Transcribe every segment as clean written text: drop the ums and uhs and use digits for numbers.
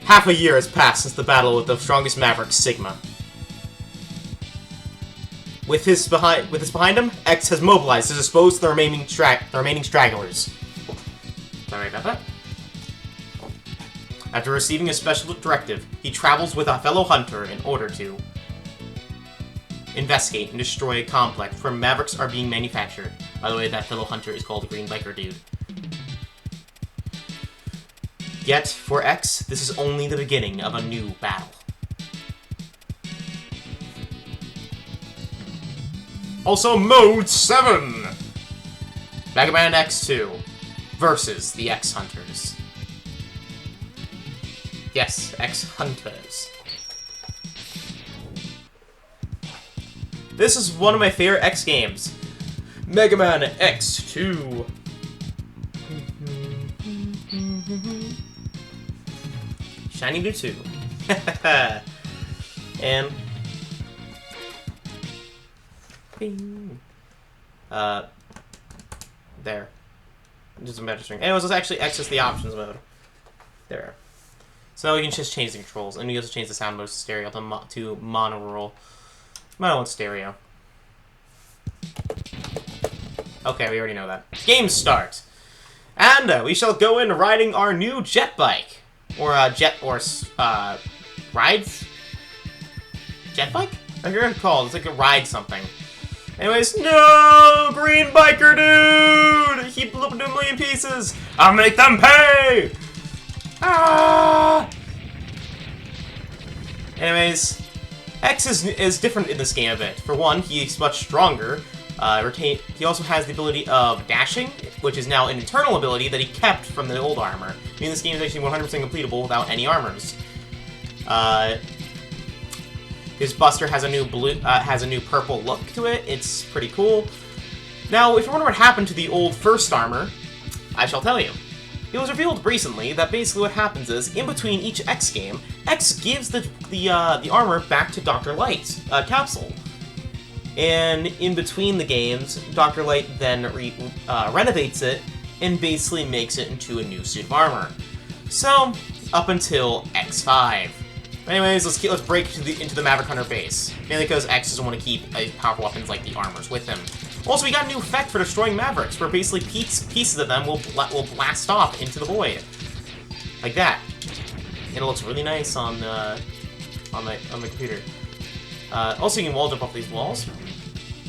Half a year has passed since the battle with the strongest maverick, Sigma. With this behind him, X has mobilized to dispose the remaining stragglers. Sorry about that. After receiving a special directive, he travels with a fellow hunter in order to investigate and destroy a complex where mavericks are being manufactured. By the way, that fellow hunter is called the Green Biker Dude. Yet, for X, this is only the beginning of a new battle. Also, Mode 7! Mega Man X2 versus the X-Hunters. Yes, X-Hunters. This is one of my favorite X games. Mega Man X2. Shiny Blue 2. And... Bing. There. Just a meta string. Anyways, let's actually access the options mode. There. So you can just change the controls, and you also change the sound mode to stereo to monaural. I want stereo. Okay, we already know that. Game start! And we shall go in riding our new jet bike. Or, rides? Jet bike? I forget what it's called. It's like a ride something. Anyways, no! Green Biker Dude! He blew up into a million pieces! I'll make them pay! Ah! Anyways, X is different in this game a bit. For one, he's much stronger. He also has the ability of dashing, which is now an internal ability that he kept from the old armor. Meaning this game is actually 100% completable without any armors. His Buster has a new purple look to it. It's pretty cool. Now, if you wonder what happened to the old first armor, I shall tell you. It was revealed recently that basically what happens is, in between each X game, X gives the armor back to Dr. Light's capsule. And in between the games, Dr. Light then renovates it and basically makes it into a new suit of armor. So, up until X5. Anyways, let's break into the Maverick Hunter base. Mainly because X doesn't want to keep powerful weapons like the armors with him. Also, we got a new effect for destroying Mavericks, where basically pieces of them will blast off into the void, like that. And it looks really nice on my computer. Also, you can wall jump off these walls.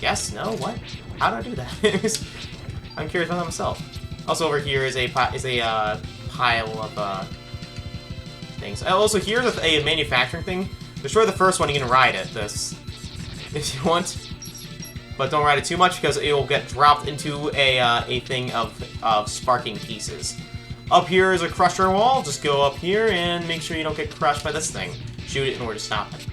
Yes? No? What? How do I do that? I'm curious about that myself. Also, over here is a pile of things. Also, here's a manufacturing thing. Destroy the first one, you can ride it. This, if you want. But don't ride it too much because it will get dropped into a thing of sparking pieces. Up here is a crusher wall. Just go up here and make sure you don't get crushed by this thing. Shoot it in order to stop it.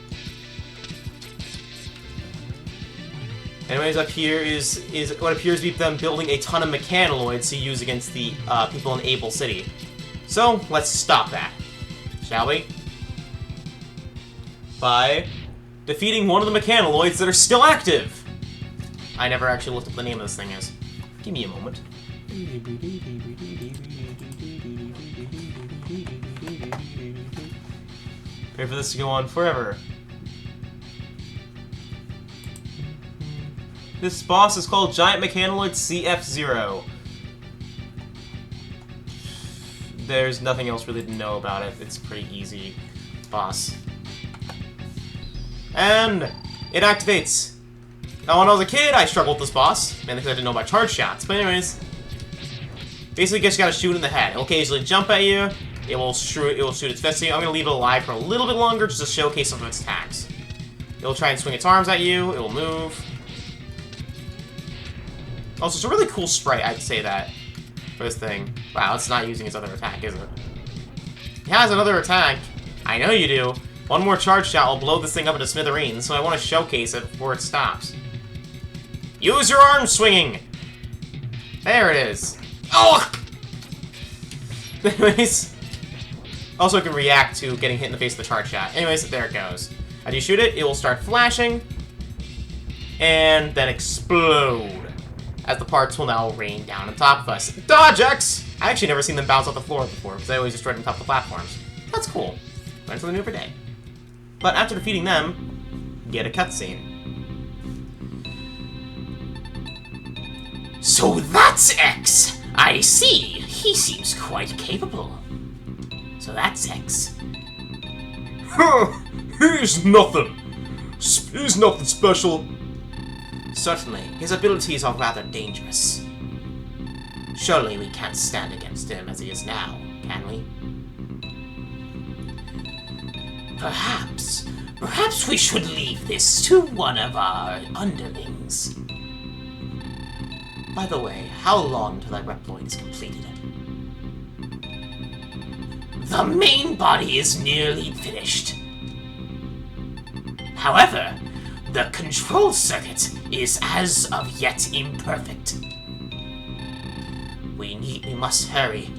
Anyways, up here is what appears to be them building a ton of mechanoloids to use against the people in Able City. So let's stop that, shall we? By defeating one of the mechanoloids that are still active. I never actually looked up what the name of this thing is. Give me a moment. Prepare for this to go on forever. This boss is called Giant Mechanoloid CF0. There's nothing else really to know about it. It's a pretty easy boss. And it activates. Now, when I was a kid, I struggled with this boss, mainly because I didn't know about charge shots. But anyways, basically, just gotta shoot in the head. It'll occasionally jump at you. It will shoot its fist at you. I'm gonna leave it alive for a little bit longer just to showcase some of its attacks. It'll try and swing its arms at you. It will move. Also, it's a really cool sprite, I'd say that, for this thing. Wow, it's not using its other attack, is it? It has another attack. I know you do. One more charge shot will blow this thing up into smithereens, so I want to showcase it before it stops. Use your arm swinging! There it is. Oh! Anyways. Also, it can react to getting hit in the face with a charge shot. Anyways, there it goes. As you shoot it, it will start flashing, and then explode, as the parts will now rain down on top of us. Dodge X! I actually never seen them bounce off the floor before, because I always destroyed them on top of the platforms. That's cool. Learn something new every day. But after defeating them, get a cutscene. So that's X! I see! He seems quite capable. So that's X. He's nothing. He's nothing special. Certainly, his abilities are rather dangerous. Surely we can't stand against him as he is now, can we? Perhaps we should leave this to one of our underlings. By the way, how long until that Reploid is completed? The main body is nearly finished. However, the control circuit is as of yet imperfect. We must hurry.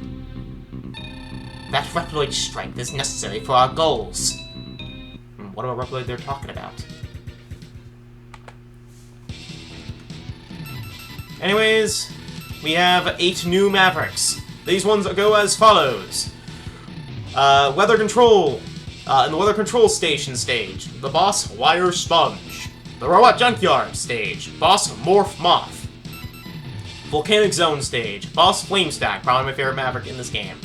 That Reploid strength is necessary for our goals. What about Reploid they're talking about? Anyways, we have 8 new Mavericks. These ones go as follows. Weather Control. In the Weather Control Station stage, the boss, Wire Sponge. The Robot Junkyard stage, boss, Morph Moth. Volcanic Zone stage, boss, Flame Stack, probably my favorite Maverick in this game.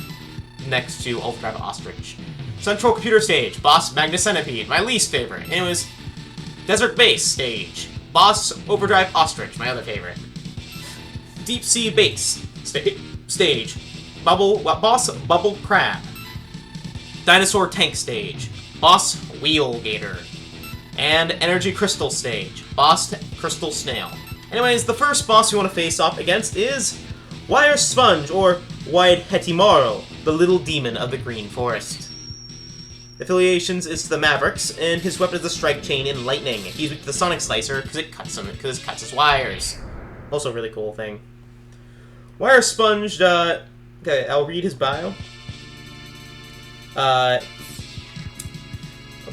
Next to Ultradrive Ostrich. Central Computer stage, boss, Magnecenipede, my least favorite. Anyways, Desert Base stage, boss, Overdrive Ostrich, my other favorite. Deep Sea Base stage, boss, Bubble Crab. Dinosaur Tank stage, boss, Wheel Gator. And Energy Crystal stage, boss, Crystal Snail. Anyways, the first boss you want to face off against is Wire Sponge, or Wide Hetimaru, the little demon of the Green Forest. Affiliations is to the Mavericks, and his weapon is the Strike Chain and Lightning. He's weak to the Sonic Slicer because it cuts his wires. Also a really cool thing. Wire Sponge, okay, I'll read his bio.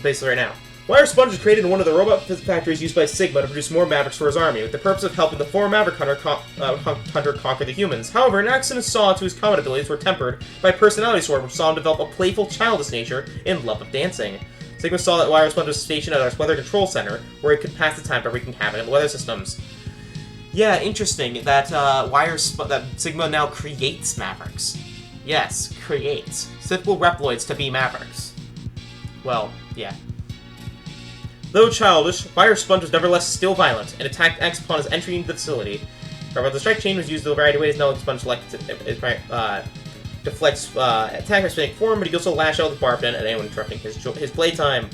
Basically right now. Wire Sponge was created in one of the robot factories used by Sigma to produce more Mavericks for his army, with the purpose of helping the former Maverick Hunter conquer the humans. However, an accident saw to his combat abilities were tempered by a personality disorder, which saw him develop a playful, childish nature and love of dancing. Sigma saw that Wire Sponge was stationed at our weather control center, where he could pass the time by wreaking havoc in the weather systems. Yeah, interesting that that Sigma now creates Mavericks. Yes, creates. Simple Reploids to be Mavericks. Well, yeah. Though childish, Wire Sponge was nevertheless still violent, and attacked X upon his entry into the facility. However, the Strike Chain was used in a variety of ways. Now Sponge deflects attack by spinning form, but he can also lash out with barbed end at anyone interrupting his playtime.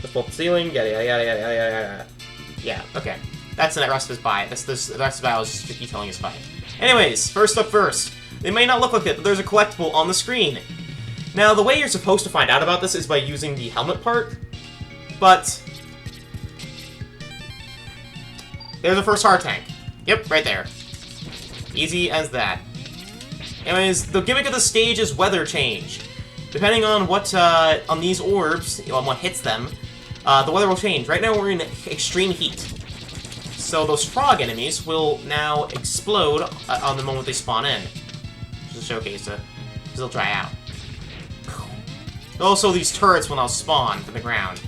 Let's pull up the ceiling, yada yada yada yada yada. Yeah, okay. That's the rest of his fight. The rest of the battle is just detailing his fight. Anyways, first up first. They may not look like it, but there's a collectible on the screen. Now, the way you're supposed to find out about this is by using the helmet part, but there's the first heart tank. Yep, right there. Easy as that. Anyways, the gimmick of the stage is weather change. Depending on what, on these orbs, on what hits them, the weather will change. Right now we're in extreme heat. So those frog enemies will now explode on the moment they spawn in. Just to showcase it, because they'll dry out. Also, these turrets will now spawn from the ground.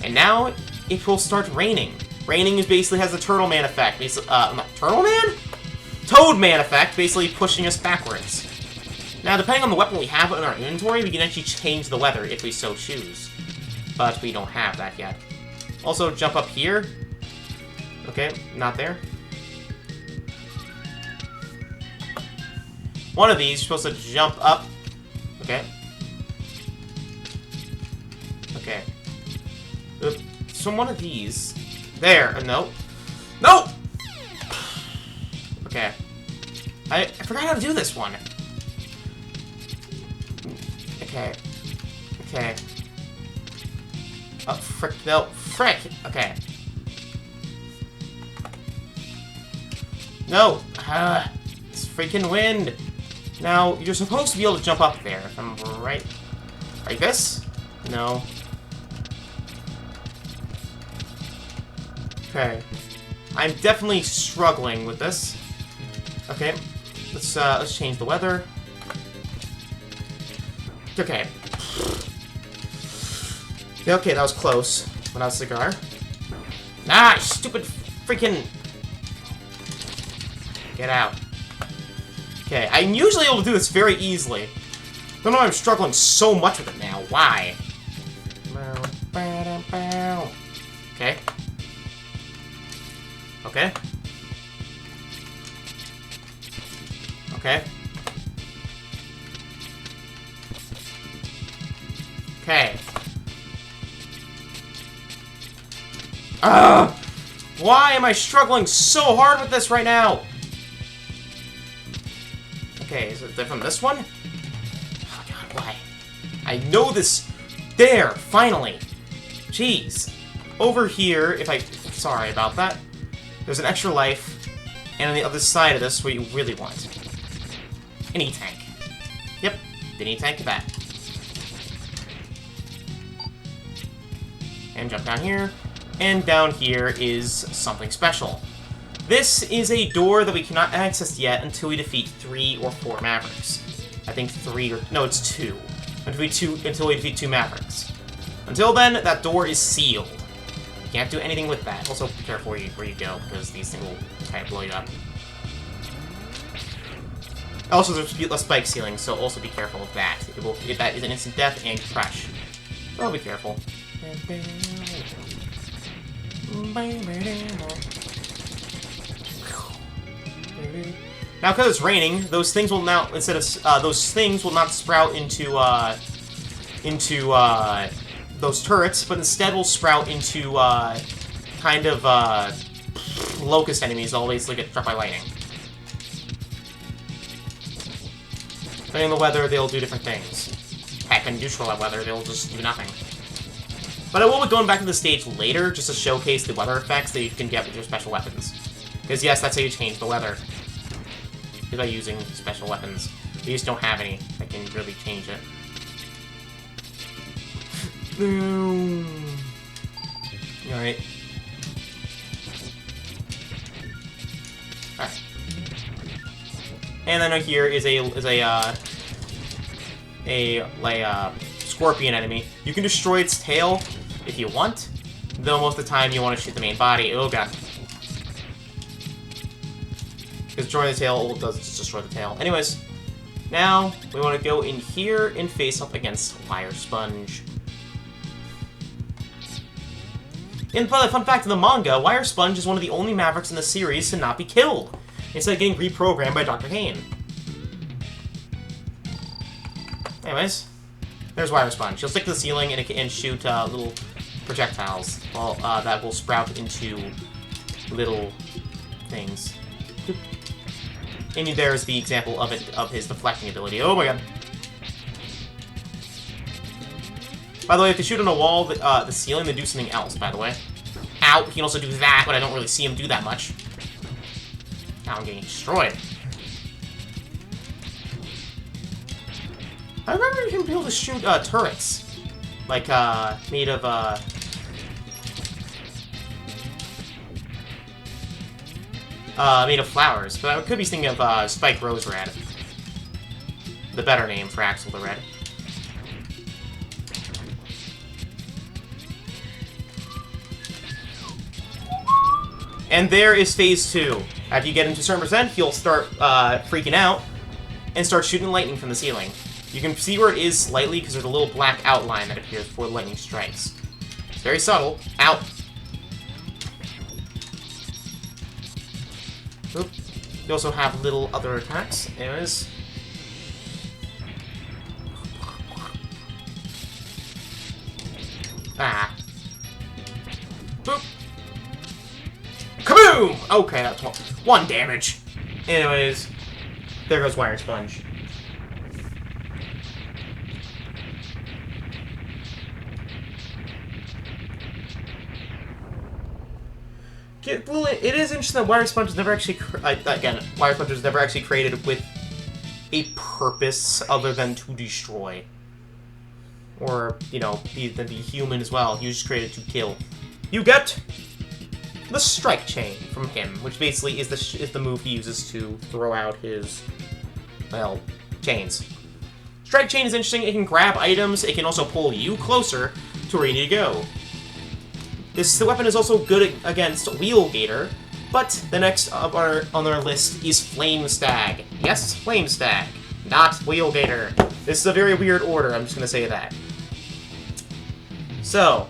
And now, it will start raining. Raining is basically has the Turtle Man effect. Basically, not Turtle Man? Toad Man effect, basically pushing us backwards. Now, depending on the weapon we have in our inventory, we can actually change the weather if we so choose. But we don't have that yet. Also, jump up here. Okay, not there. One of these, you're supposed to jump up. Okay. Okay. So one of these. There. No. No! Okay. I forgot how to do this one. Okay. Okay. Oh, frick. No. Frick! Okay. No! It's freaking wind! Now, you're supposed to be able to jump up there, if I'm right. Like this? No. Okay. I'm definitely struggling with this. Okay. Let's change the weather. Okay. Okay, that was close. Without a cigar. Ah, stupid freaking... Get out. Okay, I'm usually able to do this very easily. Don't know why I'm struggling so much with it now. Why? Okay. Okay. Okay. Okay. Ugh! Why am I struggling so hard with this right now? Okay, is it from this one? Oh god, why? I know this. There, finally. Jeez. Over here, if I... Sorry about that. There's an extra life. And on the other side of this, what you really want. An E-tank. Yep, the E-tank back. And jump down here. And down here is something special. This is a door that we cannot access yet until we defeat 3 or 4 Mavericks. I think 3 or... No, it's 2. Until we defeat 2 Mavericks. Until then, that door is sealed. You can't do anything with that. Also, be careful where you go, because these things will kind of blow you up. Also, there's a spike ceiling, so also be careful of that. That is an instant death and crash. So be careful. Now, because it's raining, those things will now those things will not sprout into those turrets, but instead will sprout into kind of locust enemies that always get struck by lightning. Depending on the weather, they'll do different things. Heck, in neutral weather, they'll just do nothing. But I will be going back to the stage later, just to showcase the weather effects that you can get with your special weapons. Because yes, that's how you change the weather. Is by using special weapons. We just don't have any that can really change it. Alright. Alright. And then here is a scorpion enemy. You can destroy its tail if you want, though most of the time you want to shoot the main body. Oh god. Because destroying the tail, all it does is just destroy the tail. Anyways, now we want to go in here and face up against Wire Sponge. And by the fun fact of the manga, Wire Sponge is one of the only Mavericks in the series to not be killed, instead of getting reprogrammed by Dr. Kane. Anyways, there's Wire Sponge. He'll stick to the ceiling and shoot little projectiles that will sprout into little things. And there's the example of his deflecting ability. Oh my god. By the way, if they shoot on a wall, the ceiling, they do something else, by the way. Ow, he can also do that, but I don't really see him do that much. Now I'm getting destroyed. I remember you can be able to shoot turrets. Like, made of, flowers, but I could be thinking of Spike Rose Red. The better name for Axel the Red. And there is Phase 2. After you get into a certain percent, he'll start freaking out and start shooting lightning from the ceiling. You can see where it is slightly because there's a little black outline that appears before the lightning strikes. It's very subtle. Ow! Oop. You also have little other attacks. Anyways. Ah. Boop. Kaboom! Okay, that's one damage. Anyways, there goes Wire Sponge. Well, it is interesting that Wire Sponge is never actually... Wire Sponge was never actually created with a purpose other than to destroy. Or, you know, be human as well. He was just created to kill. You get the Strike Chain from him, which basically is the move he uses to throw out his, well, chains. Strike Chain is interesting. It can grab items. It can also pull you closer. to where you need to go. This weapon is also good against Wheel Gator, but the next on our list is Flame Stag. Yes, Flame Stag, not Wheel Gator. This is a very weird order, I'm just going to say that. So,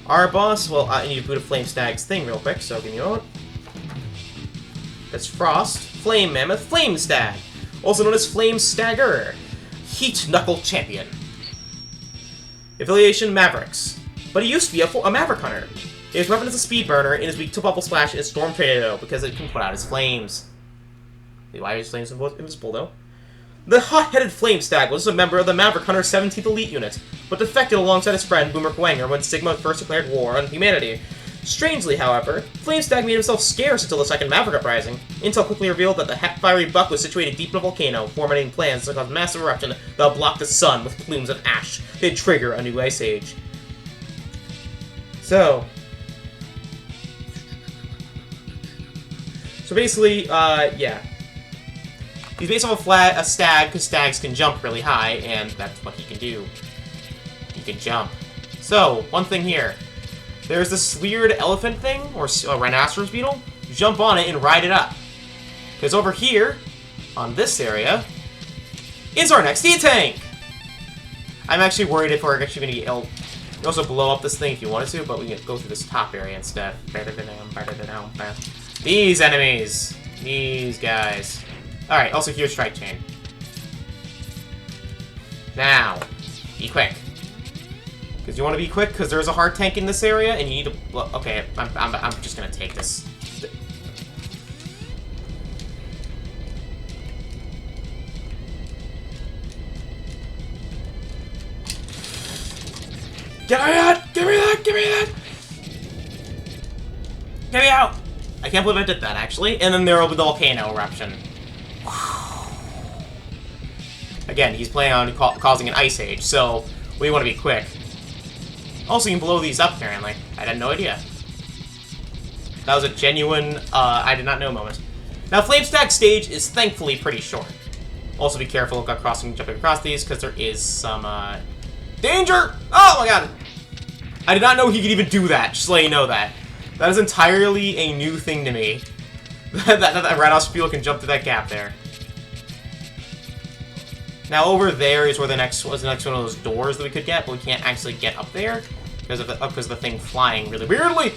our boss, well, I need to boot up Flame Stag's thing real quick, so give me a moment. That's Frost, Flame Mammoth, Flame Stag, also known as Flame Stagger, Heat Knuckle Champion. Affiliation Mavericks, but he used to be a Maverick Hunter. His weapon is a Speed Burner, and is weak to Bubble Splash and Storm Tornado because it can put out his flames. Why are his flames invisible, though? The hot-headed Flame Stag was a member of the Maverick Hunter 17th Elite Unit, but defected alongside his friend Boomer Kwanger when Sigma first declared war on humanity. Strangely, however, Flame Stag made himself scarce until the second Maverick Uprising. Intel quickly revealed that the fiery buck was situated deep in a volcano, formulating plans to cause massive eruption that would block the sun with plumes of ash. They'd trigger a new ice age. So basically, yeah. He's based off a stag, because stags can jump really high, and that's what he can do. He can jump. So, one thing here. There's this weird elephant thing, or a rhinoceros beetle. Jump on it and ride it up. Because over here, on this area, is our next E-Tank! I'm actually worried if we're actually going to get able to also blow up this thing if you wanted to, but we can go through this top area instead. These enemies! These guys. Alright, also here's Strike Chain. Now, be quick. Because you want to be quick, because there's a hard tank in this area, and you need to... Well, okay, I'm just going to take this. Get me that! Give me that! Give me that! Get me out! I can't believe I did that, actually. And then there will be the volcano eruption. Again, he's planning on causing an ice age, so we want to be quick. Also, you can blow these up, apparently. I had no idea. That was a genuine, I did not know moment. Now, Flame Stag stage is thankfully pretty short. Also, be careful of jumping across these, because there is some, danger! Oh my god! I did not know he could even do that, just to let you know that. That is entirely a new thing to me. that Rhinoceros Beetle can jump through that gap there. Now over there is where the next one of those doors that we could get, but we can't actually get up there because of the thing flying really weirdly.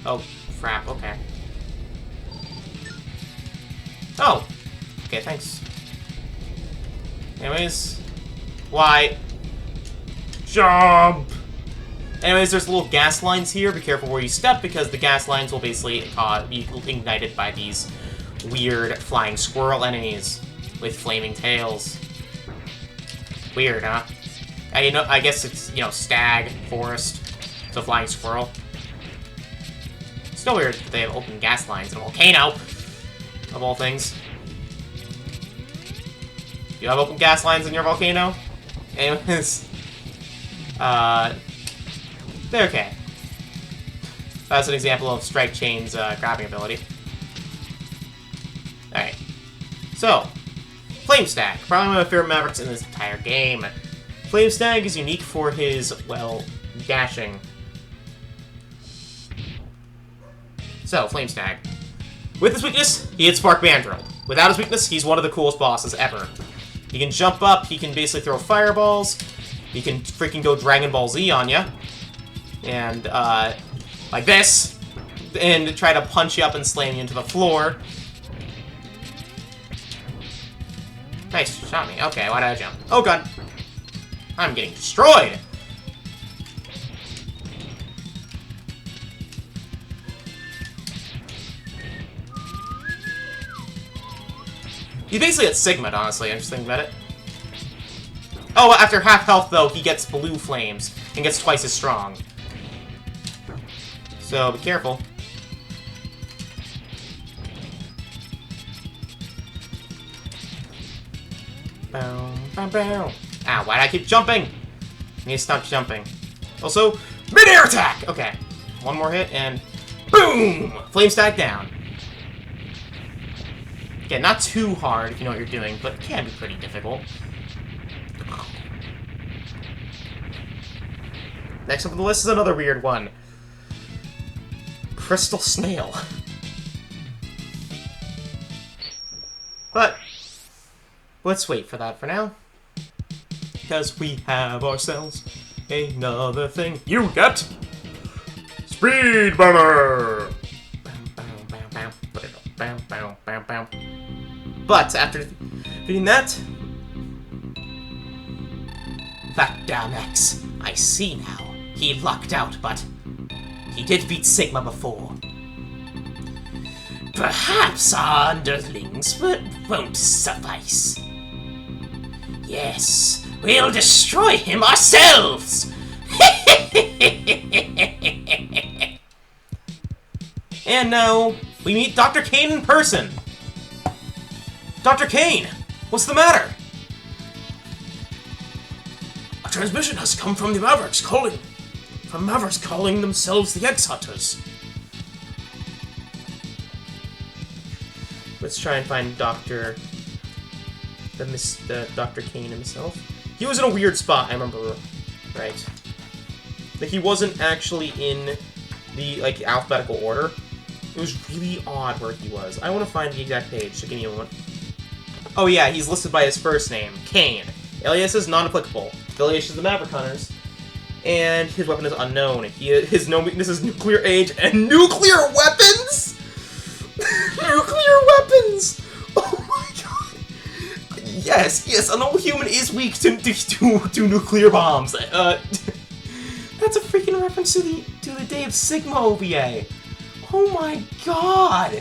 Oh, crap, okay. Oh! Okay, thanks. Anyways, why? Jump! Anyways, there's little gas lines here. Be careful where you step, because the gas lines will basically be ignited by these weird flying squirrel enemies with flaming tails. Weird, huh? I guess it's, stag, forest, so flying squirrel. Still weird that they have open gas lines in a volcano, of all things. You have open gas lines in your volcano? Anyways, they're okay. That's an example of Strike Chain's grabbing ability. Alright. So, Flame Stag. Probably one of my favorite Mavericks in this entire game. Flame Stag is unique for his, well, dashing. So, Flame Stag. With his weakness, he hits Spark Mandrill. Without his weakness, he's one of the coolest bosses ever. He can jump up, he can basically throw fireballs, he can freaking go Dragon Ball Z on ya. And, like this. And try to punch you up and slam you into the floor. Nice, shot me. Okay, why did I jump? Oh god. I'm getting destroyed! He's basically at Sigma, honestly, I'm just thinking about it. Oh, after half health, though, he gets blue flames and gets twice as strong. So, be careful. Boom, boom, boom. Ow, why did I keep jumping? I need to stop jumping. Also, mid-air attack! Okay, one more hit, and boom! Flame Stag down. Again, not too hard if you know what you're doing, but it can be pretty difficult. Next up on the list is another weird one. Crystal Snail. But let's wait for that for now. Because we have ourselves another thing. You get Speed Banner! But after defeating that damn X, I see now. He lucked out, but he did beat Sigma before. Perhaps our underlings won't suffice. Yes, we'll destroy him ourselves! And now, we meet Dr. Kane in person. Dr. Kane, what's the matter? A transmission has come from the Mavericks calling themselves the X-Hunters. Let's try and find Dr. Kane himself. He was in a weird spot, I remember. Right. Like, he wasn't actually in the, like, alphabetical order. It was really odd where he was. I want to find the exact page, so give me a moment. Oh yeah, he's listed by his first name, Kane. Alias is non-applicable. Affiliation is the Maverick Hunters. And his weapon is unknown. His known weakness is nuclear age and nuclear weapons! Nuclear weapons! Oh my god! Yes, an old human is weak to nuclear bombs. That's a freaking reference to the Day of Sigma OVA. Oh my god!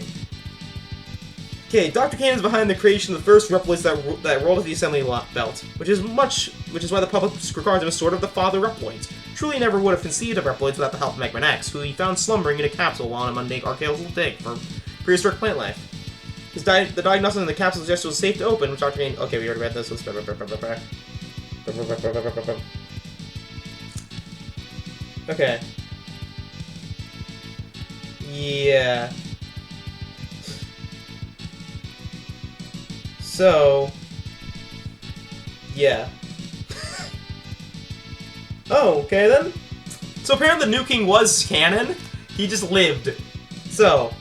Okay, Dr. Kane is behind the creation of the first Reploids that rolled at the assembly belt, which is why the public regards him as sort of the father of Reploids. Truly never would have conceived of Reploids without the help of Maverick X, who he found slumbering in a capsule while on a mundane archaeological dig for prehistoric plant life. The diagnosis in the capsule suggests it was safe to open, which Dr. Kane... Okay, we already read this. Let's... Okay. Yeah. So... Yeah. Oh, okay then. So apparently the nuking was canon. He just lived. So...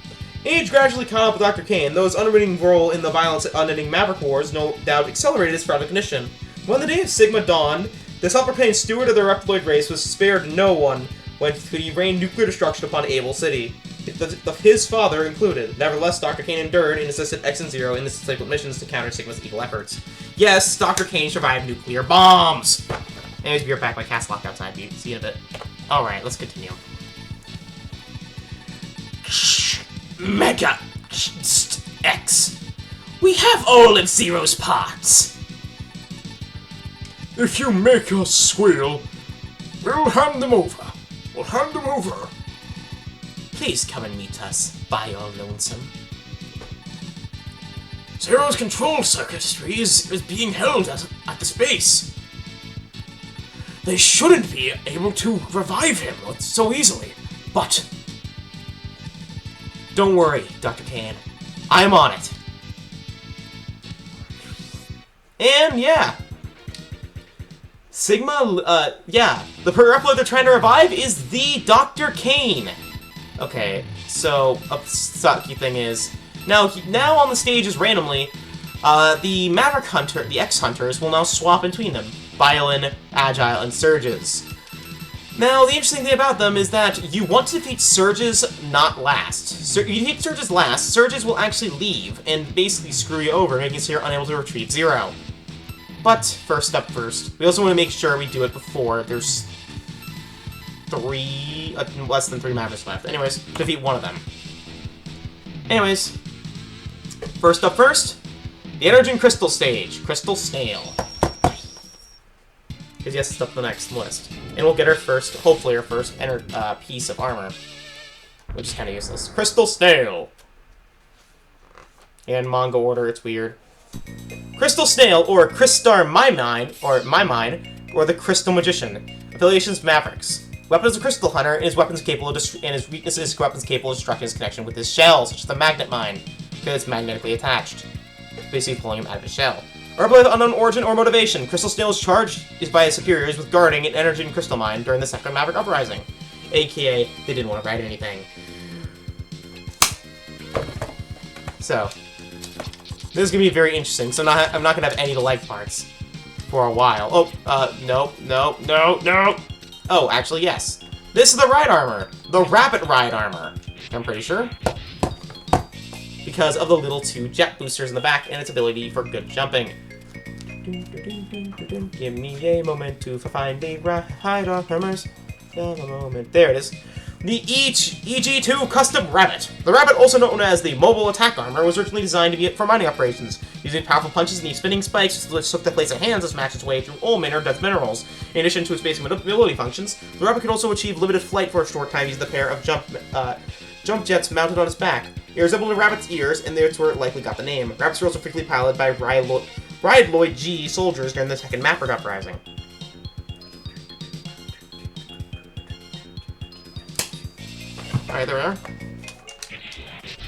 Age gradually caught up with Dr. Kane, though his unremitting role in the violence unending Maverick Wars no doubt accelerated his fragile condition. When the Day of Sigma dawned, the self-proclaimed steward of the Reploid race was spared no one when he rained nuclear destruction upon Able City, his father included. Nevertheless, Dr. Kane endured and assisted X and Zero in the discipled missions to counter Sigma's evil efforts. Yes, Dr. Kane survived nuclear bombs! Anyways, be right back. My cat's locked outside. See you in a bit. Alright, let's continue. Mega X. We have all of Zero's parts. If you make us squeal, we'll hand them over. Please come and meet us, by all lonesome. Zero's control circuitry is being held at the space. They shouldn't be able to revive him so easily, but... Don't worry, Dr. Kane. I'm on it. And, yeah. Sigma, yeah. The Reploid they're trying to revive is the Dr. Kane. Okay, so, a sucky thing is... Now on the stages, randomly, the Maverick Hunter, the X-Hunters, will now swap between them. Violin, Agile, and Surges. Now, the interesting thing about them is that you want to defeat Surges, not last. You defeat Surges last, Surges will actually leave and basically screw you over, making so you're unable to retrieve Zero. But, first step first, we also want to make sure we do it before there's less than 3 Mavericks left. Anyways, defeat one of them. Anyways, first up first, the Energy Crystal stage, Crystal Snail. Because yes, it's up the next list. And we'll get our first, hopefully our first piece of armor. Which is kind of useless. Crystal Snail! In manga order, it's weird. Crystal Snail, or Crystar My Mind, or the Crystal Magician. Affiliations Mavericks. Weapon is a Crystal Hunter, and his weapons capable of and his weakness is weapons capable of destructing his connection with his shell, such as the Magnet Mine, because it's magnetically attached. Basically pulling him out of his shell. Herbalife unknown origin or motivation. Crystal Snail's charge is by his superiors with guarding an energy and crystal mine during the second Maverick Uprising. AKA, they didn't want to write anything. So, this is going to be very interesting, so I'm not going to have any of the leg parts for a while. Oh, no. Oh, actually, yes. This is the ride armor. The Rabbit Ride armor, I'm pretty sure. Because of the little 2 jet boosters in the back and its ability for good jumping. Give me a moment to find the ride armors. Have a moment. There it is. The EG2 Custom Rabbit. The Rabbit, also known as the Mobile Attack Armor, was originally designed to be for mining operations, using powerful punches and spinning spikes which took the place of hands to smash its way through all manner of dense minerals. In addition to its basic mobility functions, the Rabbit could also achieve limited flight for a short time using the pair of jump jets mounted on its back. It resembled a rabbit's ears, and that's where it likely got the name. Rabbits were also frequently piloted by Ride G soldiers during the second Maverick Uprising. Alright, there we are.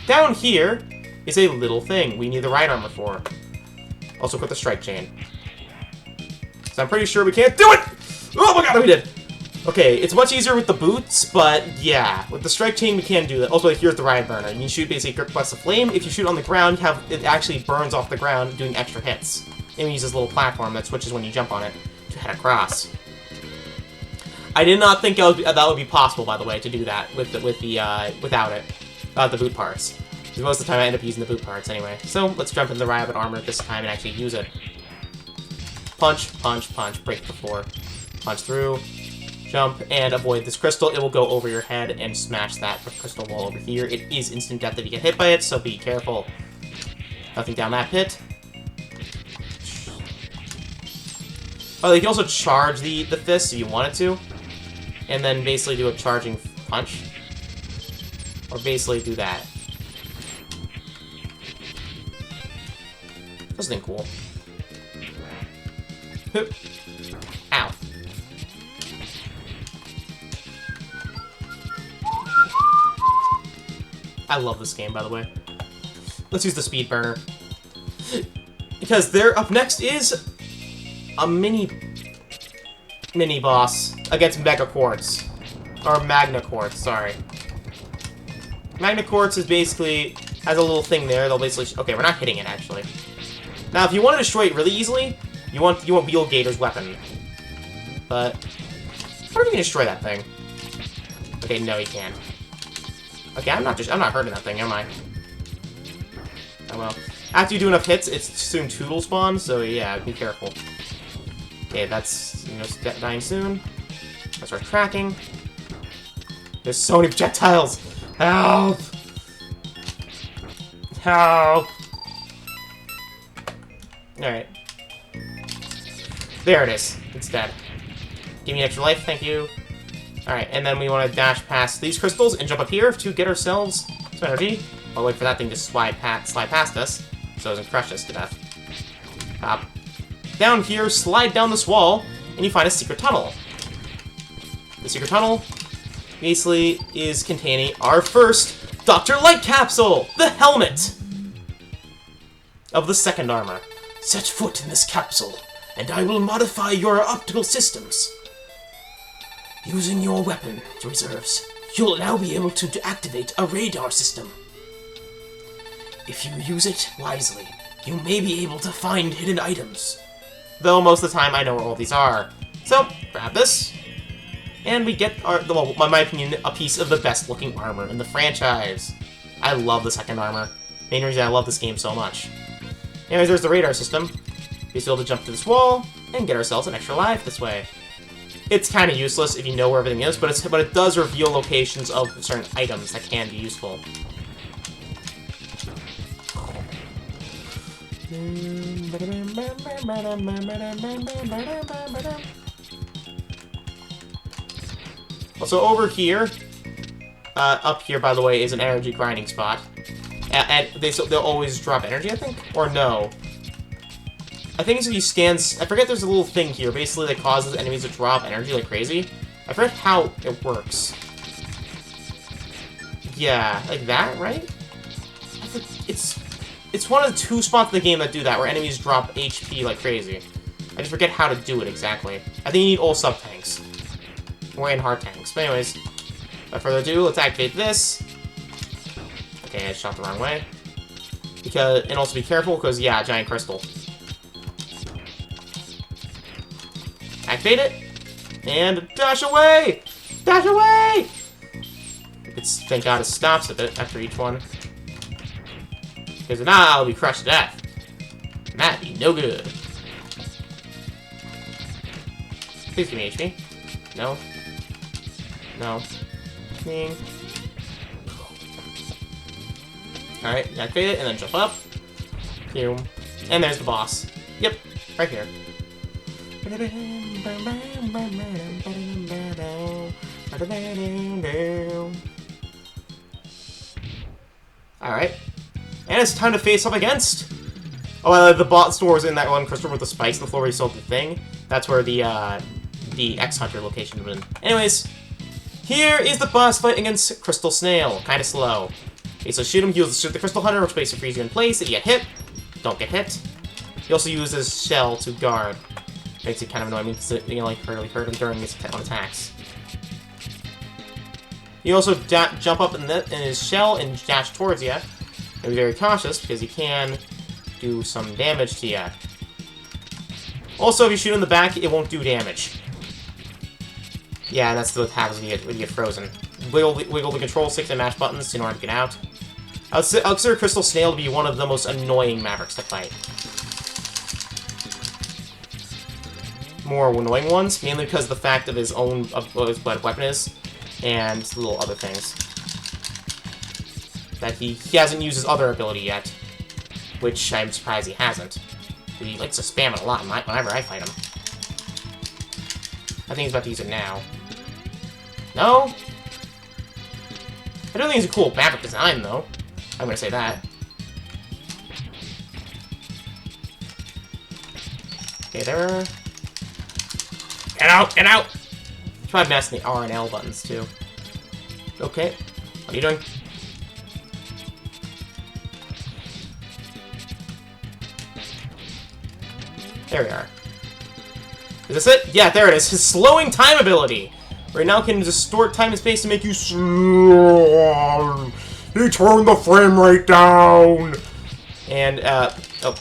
Down here is a little thing we need the ride armor for. Also put the strike chain. So I'm pretty sure we can't do it! Oh my god, we did! Okay, it's much easier with the boots, but yeah, with the strike chain we can do that. Also, here's the ride burner. You shoot basically plus a flame. If you shoot on the ground, it actually burns off the ground, doing extra hits. And we use this little platform that switches when you jump on it to head across. I did not think that would be possible, by the way, to do that without it, the boot parts. Because most of the time I end up using the boot parts anyway. So let's jump into the rabbit armor this time and actually use it. Punch, punch, punch, break the floor, punch through, jump, and avoid this crystal. It will go over your head and smash that crystal wall over here. It is instant death if you get hit by it, so be careful. Nothing down that pit. Oh, you can also charge the fist if you wanted to. And then basically do a charging punch. Or basically do that. That's something cool. Ow. I love this game, by the way. Let's use the speed burner. Because up next is a mini boss against Mega Quartz. Or Magna Quartz, sorry. Magna Quartz is basically has a little thing there. They'll basically okay, we're not hitting it actually. Now, if you want to destroy it really easily, you want Wheel Gator's weapon. But how are you gonna destroy that thing? Okay, no, you can't. Okay, I'm not hurting that thing, am I? Oh well. After you do enough hits, it's soon Toodle spawn, so yeah, be careful. Okay, that's dying soon. Let's start tracking. There's so many projectiles! Help! Help! Alright. There it is. It's dead. Give me extra life, thank you. Alright, and then we want to dash past these crystals and jump up here to get ourselves some energy. I'll wait for that thing to slide past us, so it doesn't crush us to death. Hop. Down here, slide down this wall, and you find a secret tunnel. The secret tunnel basically is containing our first Dr. Light capsule, the helmet of the second armor. Set foot in this capsule, and I will modify your optical systems. Using your weapon reserves, you'll now be able to activate a radar system. If you use it wisely, you may be able to find hidden items. Though most of the time I know where all these are. So, grab this, and we get, in my opinion, a piece of the best looking armor in the franchise. I love the second armor. Main reason I love this game so much. Anyways, there's the radar system. We're able to jump to this wall and get ourselves an extra life this way. It's kind of useless if you know where everything is, but it does reveal locations of certain items that can be useful. Also, over here, up here, by the way, is an energy grinding spot. And they'll always drop energy, I think? Or no. I think it's if you scan... I forget there's a little thing here, basically, that causes enemies to drop energy like crazy. I forget how it works. Yeah, like that, right? I think it's... It's one of the 2 spots in the game that do that, where enemies drop HP like crazy. I just forget how to do it exactly. I think you need all sub-tanks. Or in hard tanks. But anyways, without further ado, let's activate this. Okay, I shot the wrong way. And also be careful, because, yeah, giant crystal. Activate it. And dash away! Dash away! Thank God it stops a bit after each one. Because now I'll be crushed to death. And that'd be no good. Please give me HP. No. No. Ding. Alright, activate it, and then jump up. Boom. And there's the boss. Yep, right here. Alright. And it's time to face up against... Oh, the boss door was in that one crystal with the spikes on the floor where you saw the thing. That's where the X-Hunter location would have been. Anyways, here is the boss fight against Crystal Snail. Kinda slow. Okay, so shoot him, he uses the Crystal Hunter, which basically frees you in place. If you get hit, don't get hit. He also uses his shell to guard. Makes it kind of annoying because you can like hurt him during his attacks. You also jump up in his shell and dash towards you. And be very cautious because he can do some damage to you. Also, if you shoot in the back, it won't do damage. Yeah, and that's what happens when you get frozen. Wiggle the control stick and mash buttons in order to get out. I'll consider Crystal Snail to be one of the most annoying Mavericks to fight. More annoying ones, mainly because of the fact of his own what his weapon is, and little other things. That he hasn't used his other ability yet, which I'm surprised he hasn't. He likes to spam it a lot whenever I fight him. I think he's about to use it now. No? I don't think it's a cool Maverick design, though. I'm gonna say that. Okay, there. Get out! Get out! Try messing the R and L buttons, too. Okay. What are you doing? There we are. Is this it? Yeah, there it is. His slowing time ability. Right now can distort time and space to make you slow. He turned the frame rate down. And, oh.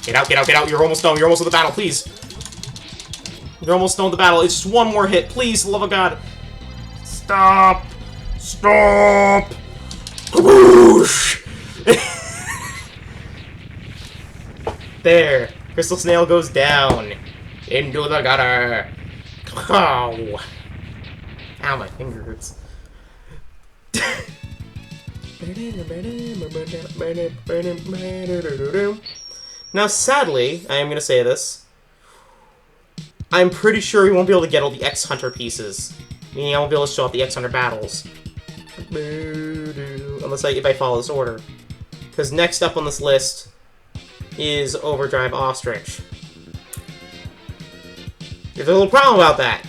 Get out, get out, get out. You're almost done. You're almost with the battle, please. You're almost done with the battle. It's just one more hit. Please, love of God. Stop. Stop. Kaboosh. There. Crystal Snail goes down. Into the gutter. Ow. Ow, my finger hurts. Now, sadly, I am going to say this. I'm pretty sure we won't be able to get all the X-Hunter pieces. Meaning I won't be able to show off the X-Hunter battles. Unless if I follow this order. Because next up on this list is Overdrive Ostrich. There's a little problem about that.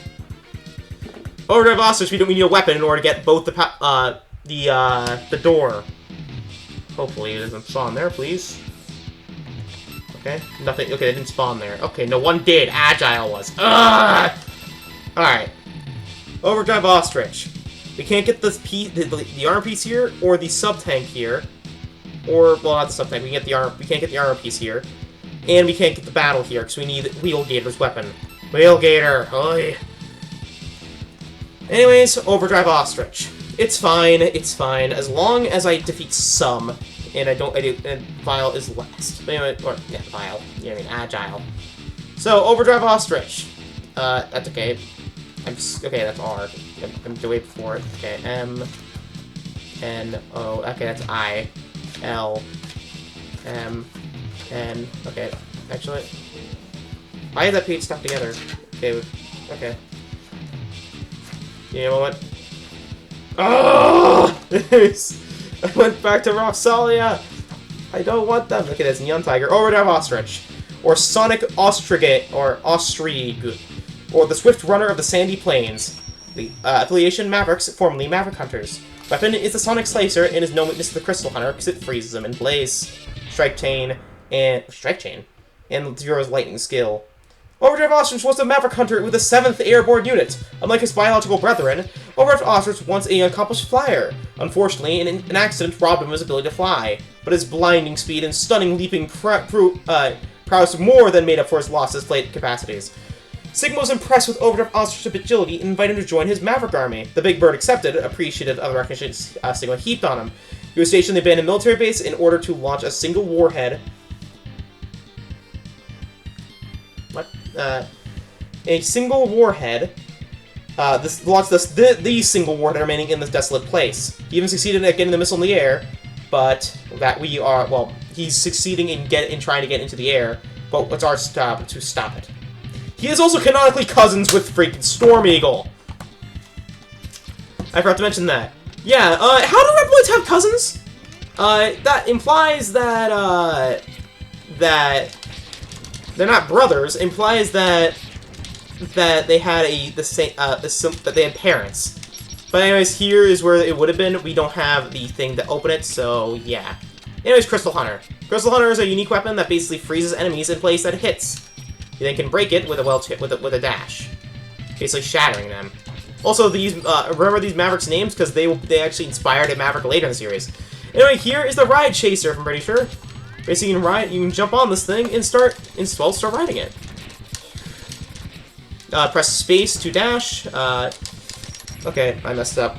Overdrive Ostrich, we need a weapon in order to get both the door. Hopefully it doesn't spawn there, please. Okay, nothing. Okay, it didn't spawn there. Okay, no one did. Agile was. Ugh! Alright. Overdrive Ostrich. We can't get this piece, the armor piece here, or the sub-tank here. Or, well, not the sub-tank. We can't get the armor piece here. And we can't get the battle here, because we need Wheelgator's weapon. Wheelgator! Oi! Anyways, Overdrive Ostrich. It's fine, as long as I defeat some, and and Vile is last. But anyway, or, yeah, Vile. Yeah, I mean, Agile. So, Overdrive Ostrich. That's okay. Okay, that's R. I'm way before it. Okay, M, N, O, okay, that's I, L, M, N, okay, actually, why is that page stuck together? Okay, okay. You know what? Oh! I went back to Roxalia! I don't want them! Okay, that's Neon Tiger, Overdrive Ostrich, or Sonic Ostrigate, or Ostrig, or the Swift Runner of the Sandy Plains. The affiliation Mavericks, formerly Maverick Hunters. Weapon is the Sonic Slicer and is no witness to the Crystal Hunter because it freezes him in place. Strike Chain and Zero's Lightning skill. Overdrive Ostrich was a Maverick Hunter with the 7th Airborne Unit. Unlike his biological brethren, Overdrive Ostrich was once an accomplished flyer. Unfortunately, an accident robbed him of his ability to fly, but his blinding speed and stunning leaping prowess more than made up for his losses flight capacities. Sigma was impressed with Overdrive Ostrich's agility and invited him to join his Maverick army. The Big Bird accepted, appreciative of the recognition Sigma heaped on him. He was stationed in the abandoned military base in order to launch a single warhead. A single warhead. Launched the single warhead remaining in this desolate place. He even succeeded at getting the missile in the air, but he's succeeding in trying to get into the air, but it's our job to stop it. He is also canonically cousins with freaking Storm Eagle. I forgot to mention that. Yeah, how do Red have cousins? That implies that, that they're not brothers. Implies that they had that they had parents. But anyways, here is where it would have been. We don't have the thing to open it, so yeah. Anyways, Crystal Hunter. Crystal Hunter is a unique weapon that basically freezes enemies in place that it hits. You then can break it with a dash, basically shattering them. Also, these remember these Mavericks' names because they actually inspired a Maverick later in the series. Anyway, here is the Ride Chaser. If I'm pretty sure. Basically, you can jump on this thing and start riding it. Press space to dash. Okay, I messed up.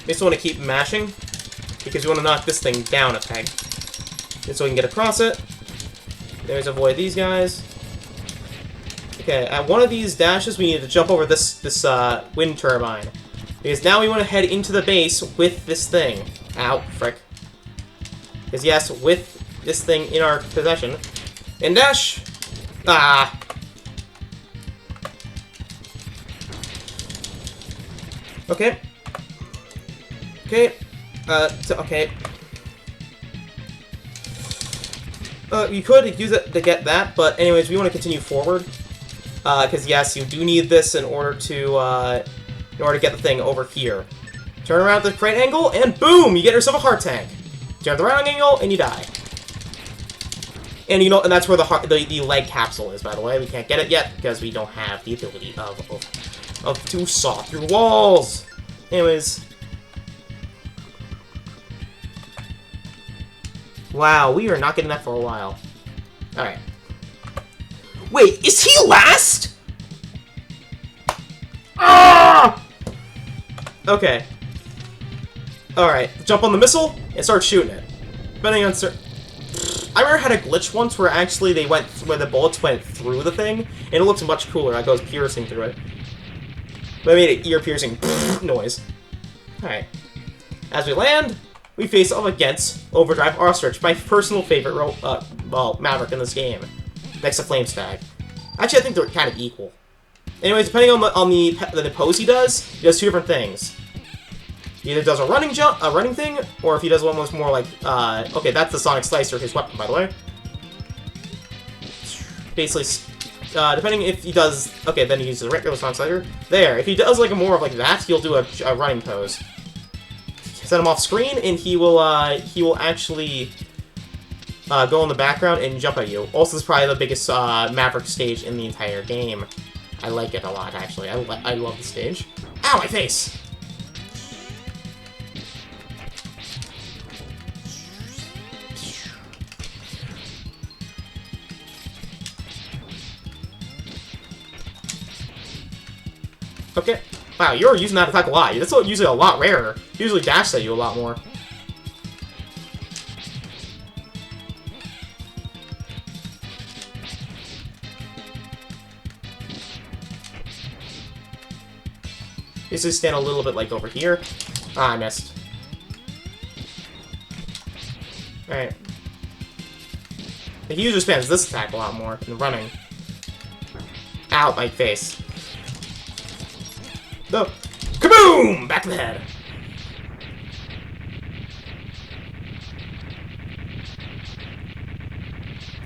Basically, want to keep mashing because you want to knock this thing down a peg. And so we can get across it. There's avoid these guys. Okay, at one of these dashes, we need to jump over this wind turbine. Because now we want to head into the base with this thing. Ow, frick. Because yes, with this thing in our possession. And dash! Ah! Okay. Okay. Okay. You could use it to get that, but anyways, we want to continue forward. Because yes, you do need this in order to get the thing over here. Turn around at the right angle, and boom! You get yourself a heart tank. Turn at the right angle, and you die. And and that's where the leg capsule is, by the way. We can't get it yet, because we don't have the ability to saw through walls. Anyways. Wow, we are not getting that for a while. Alright. Wait, is he last? Ah! Okay. Alright, jump on the missile and start shooting it. Depending on I remember I had a glitch once where actually where the bullets went through the thing, and it looks much cooler. It goes piercing through it. But I made an ear-piercing noise. Alright. As we land, we face off against Overdrive Ostrich, my personal favorite Maverick in this game, next to Flamestag. Actually, I think they're kind of equal. Anyways, depending on the pose he does two different things. He either does a running thing, or if he does one that's more like, okay, that's the Sonic Slicer, his weapon, by the way. Basically, depending if he does, okay, then he uses a regular Sonic Slicer. There, if he does like more of like that, he'll do a running pose. Set him off screen, and he will actually go in the background and jump at you. Also, this is probably the biggest Maverick stage in the entire game. I like it a lot, actually. I love the stage. Ow, my face! Okay. Wow, you're using that attack a lot. That's usually a lot rarer. Usually dashes at you a lot more. Basically stand a little bit like over here. Ah, I missed. Alright. He usually spams this attack a lot more than running. Ow, my face. No. Kaboom! Back to the head.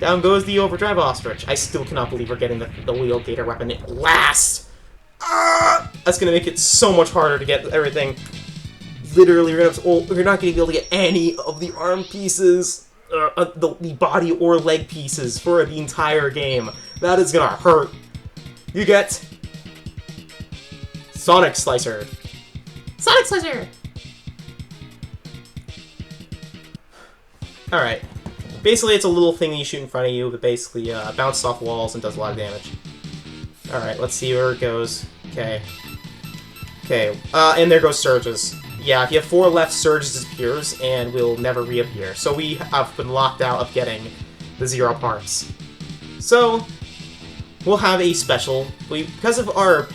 Down goes the Overdrive Ostrich. I still cannot believe we're getting the Wheel Gator weapon last. That's gonna make it so much harder to get everything. Literally, you're not gonna be able to get any of the arm pieces, the body or leg pieces for the entire game. That is gonna hurt. You get Sonic Slicer. Sonic Slicer! Alright. Basically, it's a little thing that you shoot in front of you, but basically bounces off walls and does a lot of damage. Alright, let's see where it goes. Okay. Okay, and there goes Surges. Yeah, if you have 4 left, Surges disappears and will never reappear. So we have been locked out of getting the 0 parts. So, we'll have a special... because of our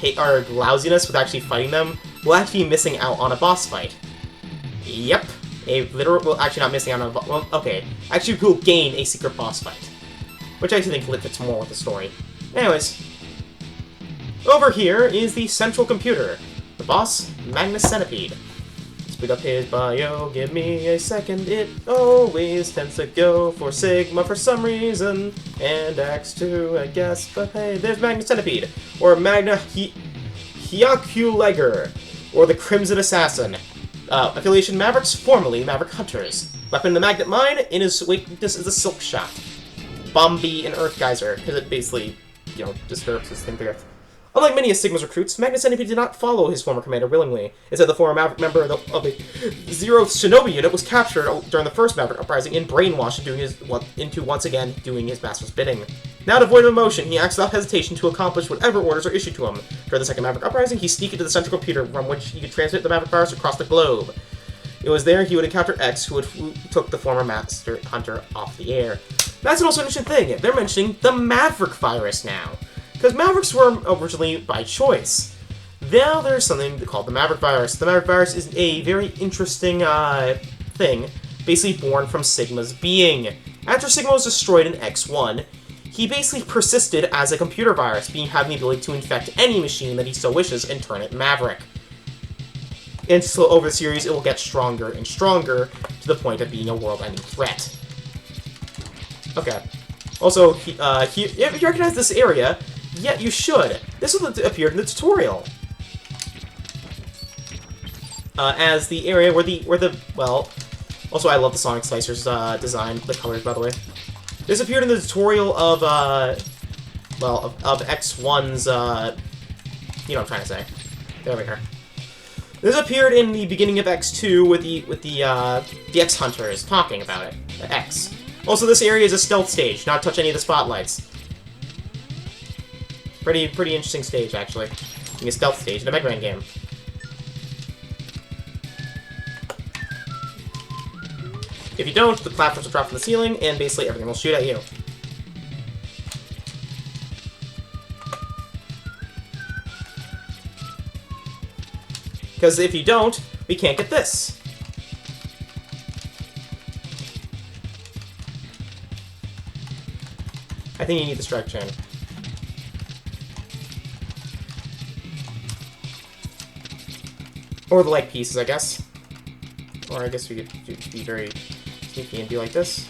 lousiness with actually fighting them, we'll actually be missing out on a boss fight. Yep. A literal... well, actually not missing out on a... well, okay. Actually, we'll gain a secret boss fight. Which I actually think fits more with the story. Anyways. Over here is the central computer. The boss, Magnus Centipede. Speed up his bio, give me a second. It always tends to go for Sigma for some reason. And X2, I guess. But hey, there's Magnus Centipede. Or Magna Hyakuleger. Or the Crimson Assassin. Affiliation Mavericks, formerly Maverick Hunters. Weapon the Magnet Mine, in his weakness is a Silk Shot. Bombi and Earth Geyser, because it basically, you know, disturbs his thing there. Unlike many of Sigma's recruits, Magnus Centipede did not follow his former commander willingly. Instead, the former Maverick member of the Zero Shinobi unit was captured during the first Maverick Uprising and brainwashed into once again doing his master's bidding. Now devoid of emotion, he acts without hesitation to accomplish whatever orders are issued to him. During the second Maverick Uprising, he sneaked into the central computer from which he could transmit the Maverick virus across the globe. It was there he would encounter X, who took the former Master Hunter off the air. That's also an interesting thing. They're mentioning the Maverick virus now. Because Mavericks were originally by choice. Now there's something called the Maverick virus. The Maverick virus is a very interesting thing, basically born from Sigma's being. After Sigma was destroyed in X1, he basically persisted as a computer virus, having the ability to infect any machine that he so wishes and turn it Maverick. And so over the series, it will get stronger and stronger to the point of being a world-ending threat. Okay. Also, if you recognize this area, yeah, you should. This one appeared in the tutorial. As the area where the well, also I love the Sonic Slicer's design, the colors, by the way. This appeared in the tutorial of well, of X1's you know what I'm trying to say. There we are. This appeared in the beginning of X2 with the X Hunters talking about it. The X. Also, this area is a stealth stage. Not touch any of the spotlights. Pretty interesting stage, actually. Being a stealth stage in a Mega Man game. If you don't, the platforms will drop from the ceiling, and basically everything will shoot at you. Because if you don't, we can't get this. I think you need the strike chain. Or the leg pieces, I guess. Or I guess we could be very sneaky and do like this.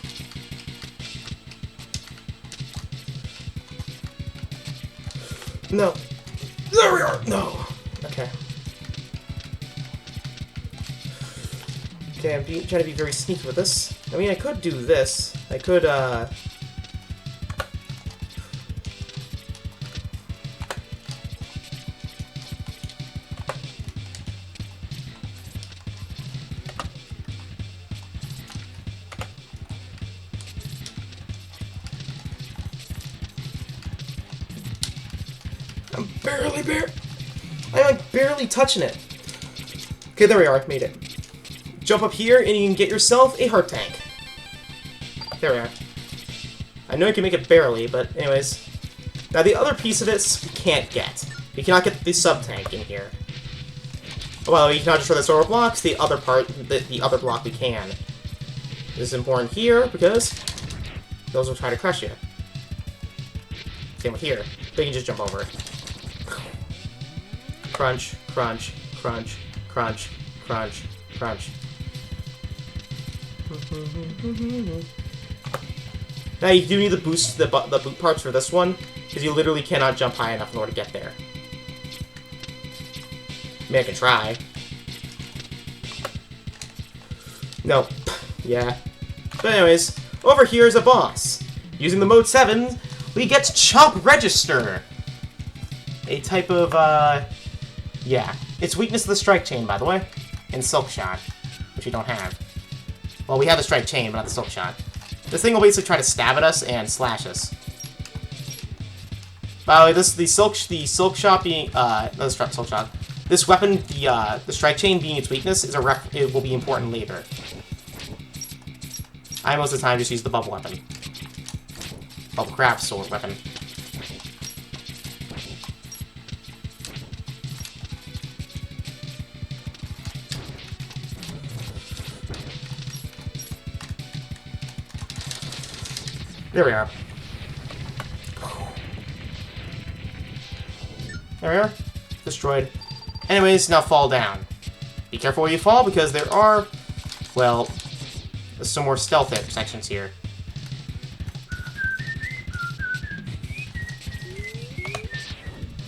No. There we are! No! Okay. Okay, I'm trying to be very sneaky with this. I mean, I could do this. I could, I'm like barely touching it. Okay, there we are. Made it. Jump up here and you can get yourself a heart tank. There we are. I know you can make it barely, but anyways. Now the other piece of this we can't get. We cannot get the sub tank in here. Well, you cannot destroy the solar blocks. The other part, the other block, we can. This is important here because those will try to crush you. Same with here. They can just jump over it. Crunch, crunch, crunch, crunch, crunch, crunch. Now you do need the boost, the boot parts for this one, because you literally cannot jump high enough in order to get there. mean, I can try. No. Yeah. But anyways, over here is a boss. Using the mode 7, we get Chop Register. A type of, yeah. It's weakness of the Strike Chain, by the way. And Silk Shot, which we don't have. Well, we have the Strike Chain, but not the Silk Shot. This thing will basically try to stab at us and slash us. By the way, the Silk Shot being, no, the Silk Shot. This weapon, the Strike Chain being its weakness, it will be important later. I most of the time just use the bubble weapon. Bubble crab sword weapon. There we are. There we are. Destroyed. Anyways, now fall down. Be careful where you fall, because there are, well, there's some more stealth sections here.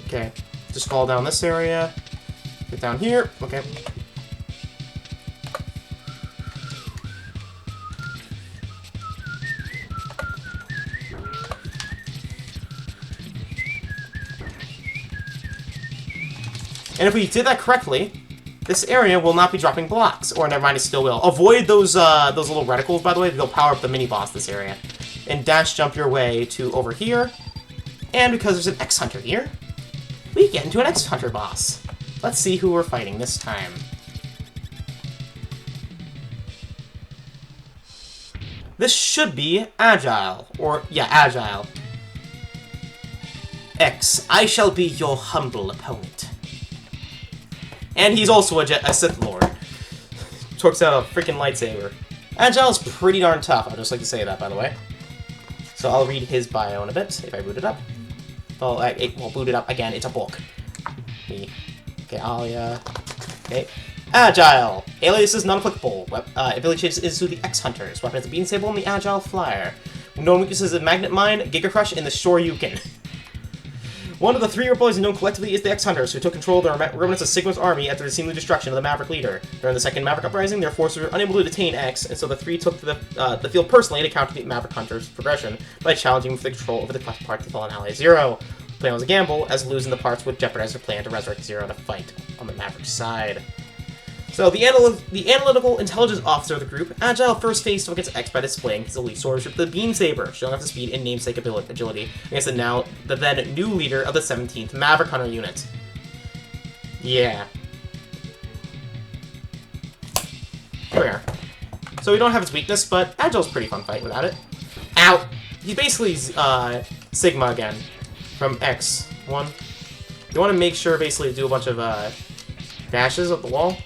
Okay. Just fall down this area. Get down here. Okay. And if we did that correctly, this area will not be dropping blocks. Or never mind, it still will. Avoid those little reticles, by the way. They'll power up the mini-boss this area. And dash jump your way to over here. And because there's an X-Hunter here, we get into an X-Hunter boss. Let's see who we're fighting this time. This should be Agile. Or, yeah, Agile. X, I shall be your humble opponent. And he's also a Sith Lord. Torques out a freaking lightsaber. Agile's pretty darn tough, I'd just like to say that, by the way. So I'll read his bio in a bit, if I boot it up. Well, it will boot it up again, it's a book. Okay, Alia. Okay. Agile! Alias is non-applicable. Ability changes into the X-Hunters. Weapon is the Bean Sable and the Agile Flyer. Known weaknesses of Magnet Mine, Giga Crush, and the Shoryuken. One of the three rebels known collectively is the X-Hunters, who took control of the remnants of Sigma's army after the seeming destruction of the Maverick leader. During the second Maverick Uprising, their forces were unable to detain X, and so the three took to the field personally to counter the Maverick Hunter's progression by challenging him for the control over the cleft part of the fallen ally Zero. The plan was a gamble, as losing the parts would jeopardize their plan to resurrect Zero to fight on the Maverick side. So, the analytical intelligence officer of the group, Agile first faced against X by displaying his elite swordsmanship, the Beam Saber, showing off the speed and namesake agility against the then new leader of the 17th Maverick Hunter unit. Yeah. Here we are. So we don't have its weakness, but Agile's a pretty fun fight without it. Ow! He's basically Sigma again, from X1. You want to make sure basically to do a bunch of dashes up the wall.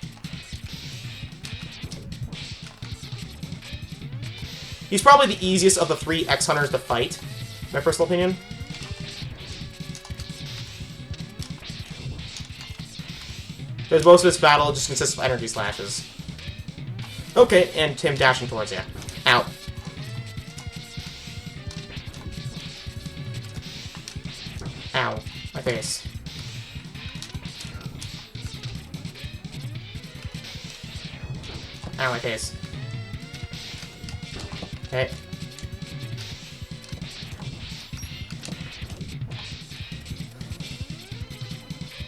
He's probably the easiest of the three X-Hunters to fight, in my personal opinion. Because most of this battle just consists of energy slashes. Okay, and Tim dashing towards you. Ow. Ow. My face. Ow, my face. Okay.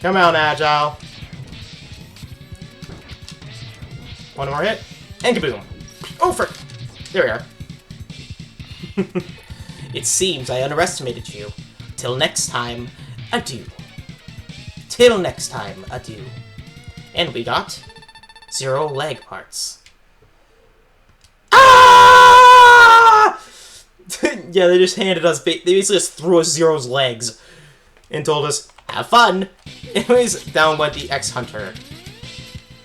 Come on, Agile. One more hit. And kaboom. Oh, frick. There we are. It seems I underestimated you. Till next time, adieu. Till next time, adieu. And we got 0 leg parts. Yeah, they just handed us, they basically just threw us Zero's legs and told us, have fun! Anyways, down went the X-Hunter.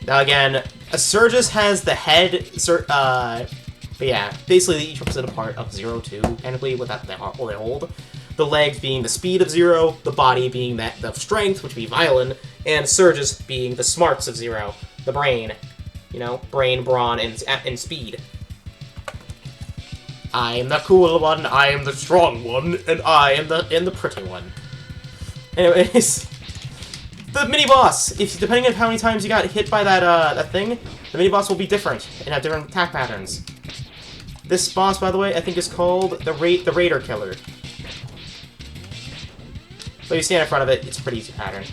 Now again, a Surges has the head, but yeah, basically they each represent a part of Zero too, technically, with that they hold. The legs being the speed of Zero, the body being the strength, which would be Violin, and Surges being the smarts of Zero, the brain. You know, brain, brawn, and speed. I am the cool one, I am the strong one, and I am the pretty one. Anyways, the mini-boss! Depending on how many times you got hit by that thing, the mini-boss will be different and have different attack patterns. This boss, by the way, I think is called the Raider Killer. So you stand in front of it, it's a pretty easy pattern.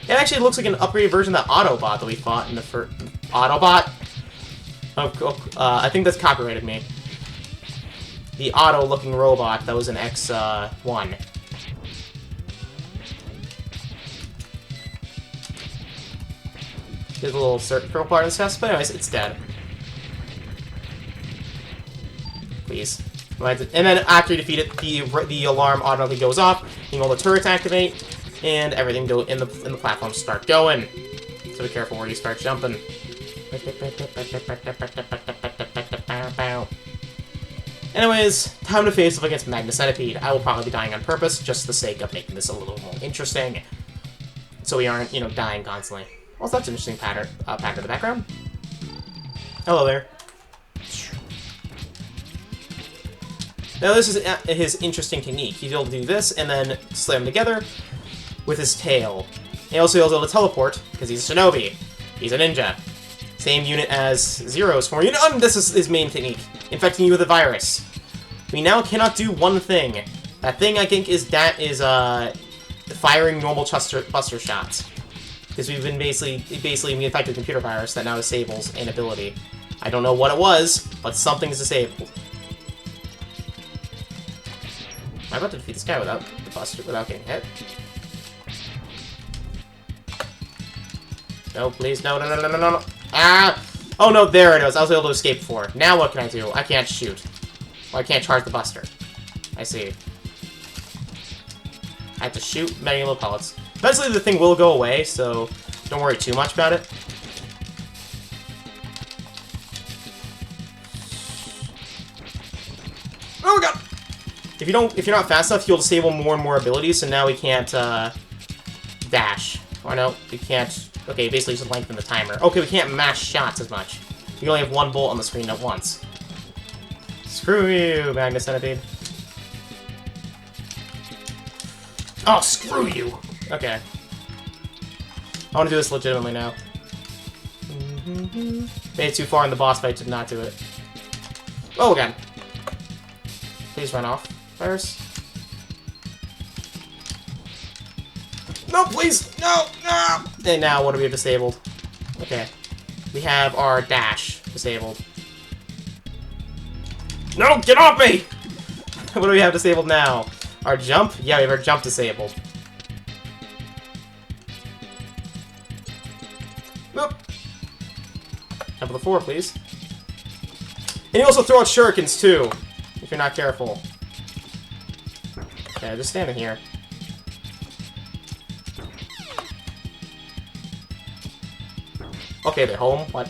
It actually looks like an upgraded version of the Autobot that we fought in the first... Autobot? I think that's copyrighted me. The Auto-looking robot that was in X1. There's a little circle part of this test, but anyways, it's dead. Please. And then after you defeat it, the alarm automatically goes off, and all the turrets activate, and everything in the platforms start going. So be careful where you start jumping. Anyways, time to face off against Magna Centipede. I will probably be dying on purpose, just for the sake of making this a little more interesting. So we aren't, dying constantly. Also, that's an interesting pattern in the background. Hello there. Now this is his interesting technique. He's able to do this and then slam them together with his tail. He also is able to teleport, because he's a shinobi. He's a ninja. Same unit as Zero's former unit. This is his main technique. Infecting you with a virus. We now cannot do one thing. That thing, I think, is firing normal buster shots. Because we've been basically infected with a computer virus that now disables an ability. I don't know what it was, but something is disabled. I'm about to defeat this guy without the buster, without getting hit. No, please, no. Ah! Oh no, there it is. I was able to escape before. Now what can I do? I can't shoot. Well, I can't charge the buster. I see. I have to shoot many little pellets. Eventually the thing will go away, so don't worry too much about it. Oh god! If you're not fast enough, you'll disable more and more abilities, so now we can't dash. Or no, we can't. Okay, basically just lengthen the timer. Okay, we can't mash shots as much. You only have one bullet on the screen at once. Screw you, Magna Centipede. Oh, screw you! Okay. I want to do this legitimately now. Made it too far in the boss fight to not do it. Oh, again. Please run off. Virus. No, please! No! No! And now, what do we have disabled? Okay. We have our dash disabled. No! Get off me! What do we have disabled now? Our jump? Yeah, we have our jump disabled. Nope. Jump to the floor, please. And you also throw out shurikens, too, if you're not careful. Okay, just standing here. Okay, they're home. What?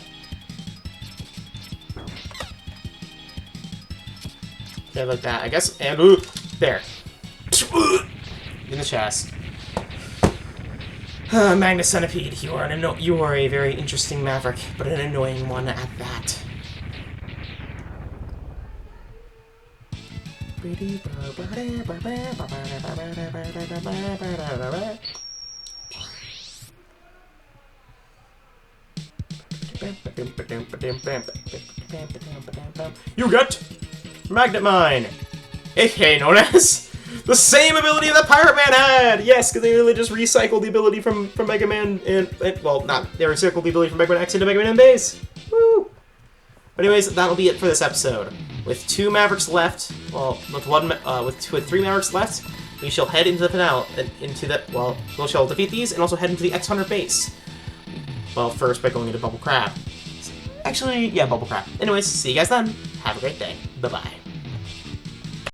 Okay, like that. I guess. And ooh, there. In the chest. Magna Centipede, you are a very interesting maverick, but an annoying one at that. You get Magnet Mine, aka known as the same ability that Pirate Man had! Yes, because they really just recycled the ability from Mega Man and well, they recycled the ability from Mega Man X into Mega Man base. Woo! But anyways, that'll be it for this episode. With 2 Mavericks left, well, with 3 Mavericks left, we shall head into the finale, we shall defeat these and also head into the X100 base. Well, first by going into Bubble Crab. Actually, yeah, Bubble Crab. Anyways, see you guys then. Have a great day. Bye-bye.